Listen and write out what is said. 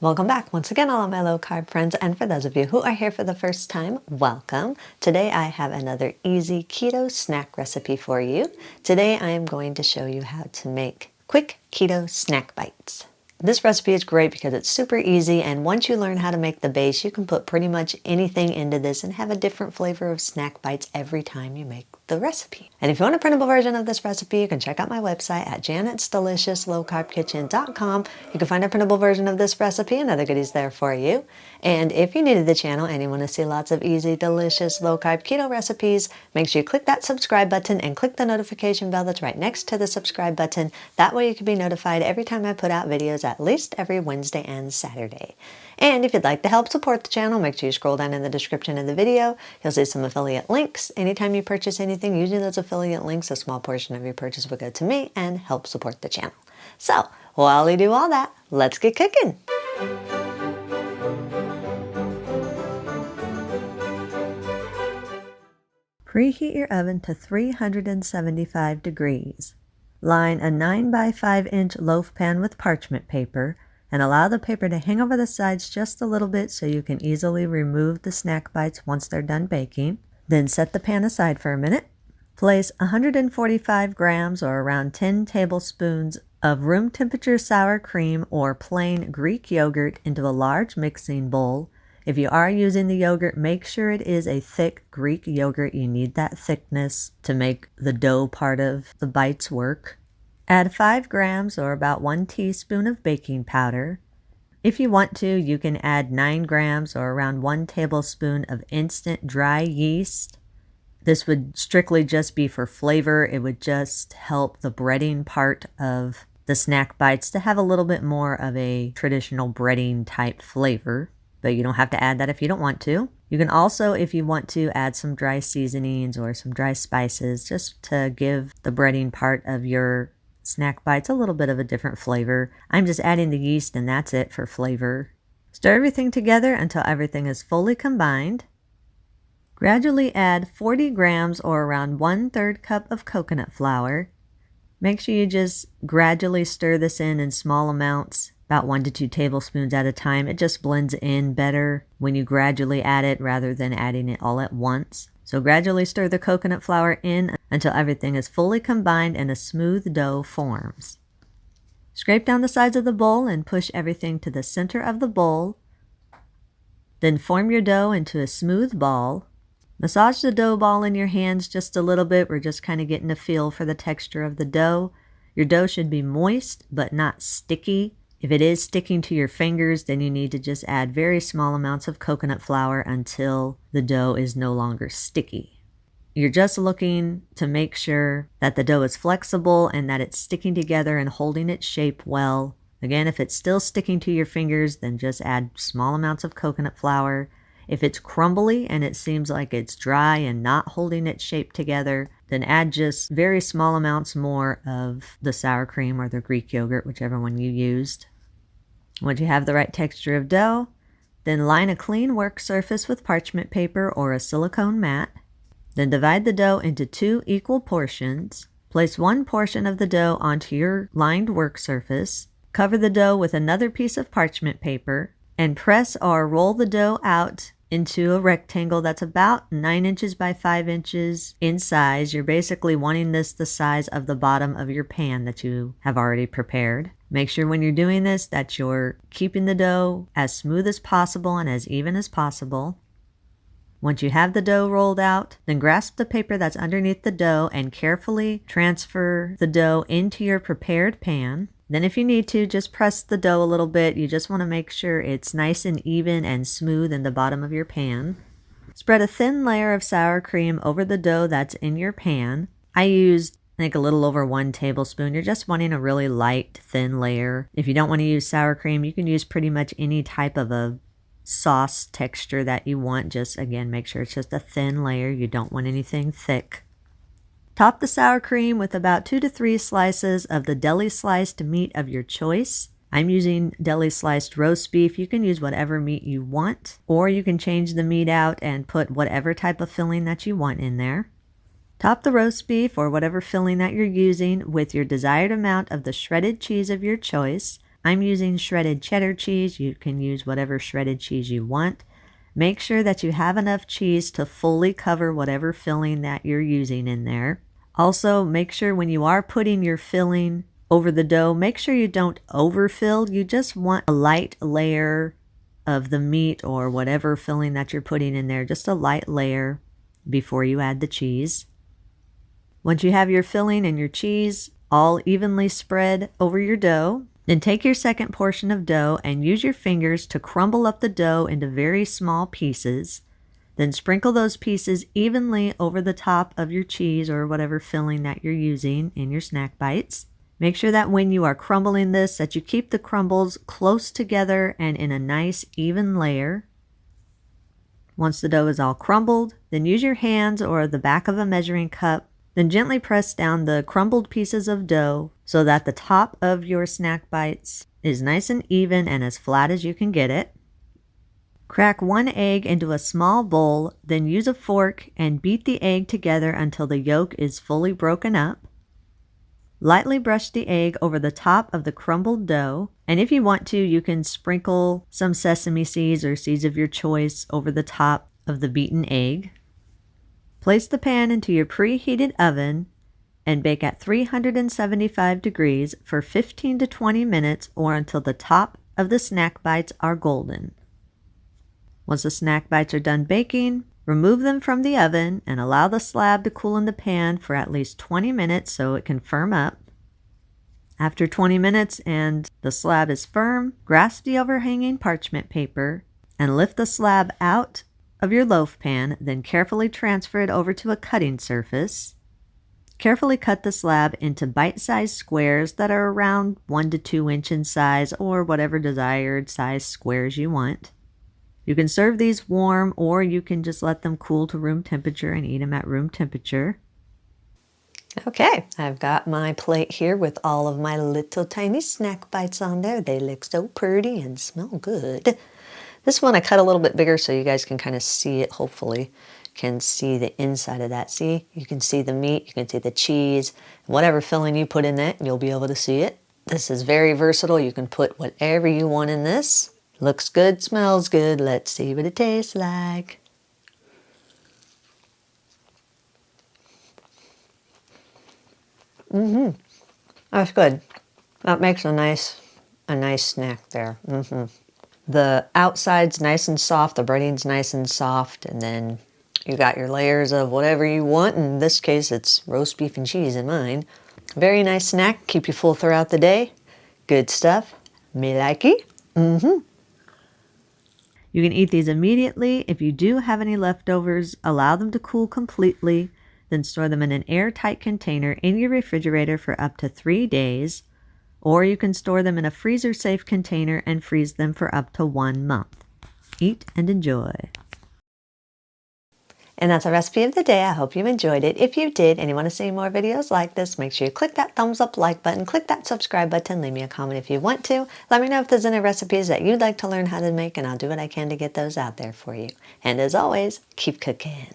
Welcome back once again, all of my low carb friends, and for those of you who are here for the first time, welcome. Today I have another easy keto snack recipe for you. Today I am going to show you how to make quick keto snack bites. This recipe is great because it's super easy, and once you learn how to make the base, you can put pretty much anything into this and have a different flavor of snack bites every time you make the recipe. And if you want a printable version of this recipe, you can check out my website at janetsdeliciouslowcarbkitchen.com. You can find a printable version of this recipe and other goodies there for you. And if you're new to the channel and you want to see lots of easy, delicious, low-carb keto recipes, make sure you click that subscribe button and click the notification bell that's right next to the subscribe button. That way you can be notified every time I put out videos, at least every Wednesday and Saturday. And if you'd like to help support the channel, make sure you scroll down in the description of the video. You'll see some affiliate links. Anytime you purchase anything, using those affiliate links, a small portion of your purchase will go to me and help support the channel. So, while we do all that, let's get cooking. Preheat your oven to 375 degrees. Line a 9 by 5 inch loaf pan with parchment paper and allow the paper to hang over the sides just a little bit so you can easily remove the snack bites once they're done baking. Then set the pan aside for a minute. Place 145 grams or around 10 tablespoons of room temperature sour cream or plain Greek yogurt into a large mixing bowl. If you are using the yogurt, make sure it is a thick Greek yogurt. You need that thickness to make the dough part of the bites work. Add 5 grams or about 1 teaspoon of baking powder. If you want to, you can add 9 grams or around 1 tablespoon of instant dry yeast. This would strictly just be for flavor. It would just help the breading part of the snack bites to have a little bit more of a traditional breading type flavor. But you don't have to add that if you don't want to. You can also, if you want to, add some dry seasonings or some dry spices just to give the breading part of your snack bites a little bit of a different flavor. I'm just adding the yeast and that's it for flavor. Stir everything together until everything is fully combined. Gradually add 40 grams or around 1/3 cup of coconut flour. Make sure you just gradually stir this in small amounts, about 1 to 2 tablespoons at a time. It just blends in better when you gradually add it rather than adding it all at once. So gradually stir the coconut flour in until everything is fully combined and a smooth dough forms. Scrape down the sides of the bowl and push everything to the center of the bowl. Then form your dough into a smooth ball. Massage the dough ball in your hands just a little bit. We're just kind of getting a feel for the texture of the dough. Your dough should be moist but not sticky. If it is sticking to your fingers, then you need to just add very small amounts of coconut flour until the dough is no longer sticky. You're just looking to make sure that the dough is flexible and that it's sticking together and holding its shape well. Again, if it's still sticking to your fingers, then just add small amounts of coconut flour. If it's crumbly and it seems like it's dry and not holding its shape together, then add just very small amounts more of the sour cream or the Greek yogurt, whichever one you used. Once you have the right texture of dough, then line a clean work surface with parchment paper or a silicone mat. Then divide the dough into 2 equal portions. Place 1 portion of the dough onto your lined work surface. Cover the dough with another piece of parchment paper and press or roll the dough out into a rectangle that's about 9 inches by 5 inches in size. You're basically wanting this the size of the bottom of your pan that you have already prepared. Make sure when you're doing this that you're keeping the dough as smooth as possible and as even as possible. Once you have the dough rolled out, then grasp the paper that's underneath the dough and carefully transfer the dough into your prepared pan. Then if you need to, just press the dough a little bit. You just want to make sure it's nice and even and smooth in the bottom of your pan. Spread a thin layer of sour cream over the dough that's in your pan. I used a little over 1 tablespoon. You're just wanting a really light, thin layer. If you don't want to use sour cream, you can use pretty much any type of a sauce texture that you want. Just, again, make sure it's just a thin layer. You don't want anything thick. Top the sour cream with about 2 to 3 slices of the deli sliced meat of your choice. I'm using deli sliced roast beef. You can use whatever meat you want, or you can change the meat out and put whatever type of filling that you want in there. Top the roast beef or whatever filling that you're using with your desired amount of the shredded cheese of your choice. I'm using shredded cheddar cheese. You can use whatever shredded cheese you want. Make sure that you have enough cheese to fully cover whatever filling that you're using in there. Also, make sure when you are putting your filling over the dough, make sure you don't overfill. You just want a light layer of the meat or whatever filling that you're putting in there, just a light layer before you add the cheese. Once you have your filling and your cheese all evenly spread over your dough, then take your second portion of dough and use your fingers to crumble up the dough into very small pieces. Then sprinkle those pieces evenly over the top of your cheese or whatever filling that you're using in your snack bites. Make sure that when you are crumbling this, that you keep the crumbles close together and in a nice even layer. Once the dough is all crumbled, then use your hands or the back of a measuring cup. Then gently press down the crumbled pieces of dough so that the top of your snack bites is nice and even and as flat as you can get it. Crack 1 egg into a small bowl, then use a fork and beat the egg together until the yolk is fully broken up. Lightly brush the egg over the top of the crumbled dough, and if you want to, you can sprinkle some sesame seeds or seeds of your choice over the top of the beaten egg. Place the pan into your preheated oven and bake at 375 degrees for 15 to 20 minutes or until the top of the snack bites are golden. Once the snack bites are done baking, remove them from the oven and allow the slab to cool in the pan for at least 20 minutes so it can firm up. After 20 minutes and the slab is firm, grasp the overhanging parchment paper and lift the slab out of your loaf pan, then carefully transfer it over to a cutting surface. Carefully cut the slab into bite-sized squares that are around 1 to 2 inch in size or whatever desired size squares you want. You can serve these warm or you can just let them cool to room temperature and eat them at room temperature. Okay, I've got my plate here with all of my little tiny snack bites on there. They look so pretty and smell good. This one I cut a little bit bigger so you guys can kind of see it, hopefully. Can see the inside of that. See, you can see the meat, you can see the cheese, whatever filling you put in that, you'll be able to see it. This is very versatile. You can put whatever you want in this. Looks good, smells good. Let's see what it tastes like. That's good. That makes a nice snack there. The outside's nice and soft, the breading's nice and soft, and then you got your layers of whatever you want. In this case, it's roast beef and cheese in mine. Very nice snack. Keep you full throughout the day. Good stuff. Me likey. You can eat these immediately. If you do have any leftovers, allow them to cool completely, then store them in an airtight container in your refrigerator for up to 3 days, or you can store them in a freezer-safe container and freeze them for up to 1 month. Eat and enjoy. And that's our recipe of the day. I hope you enjoyed it. If you did and you want to see more videos like this, make sure you click that thumbs up like button, click that subscribe button, leave me a comment if you want to. Let me know if there's any recipes that you'd like to learn how to make, and I'll do what I can to get those out there for you. And as always, keep cooking.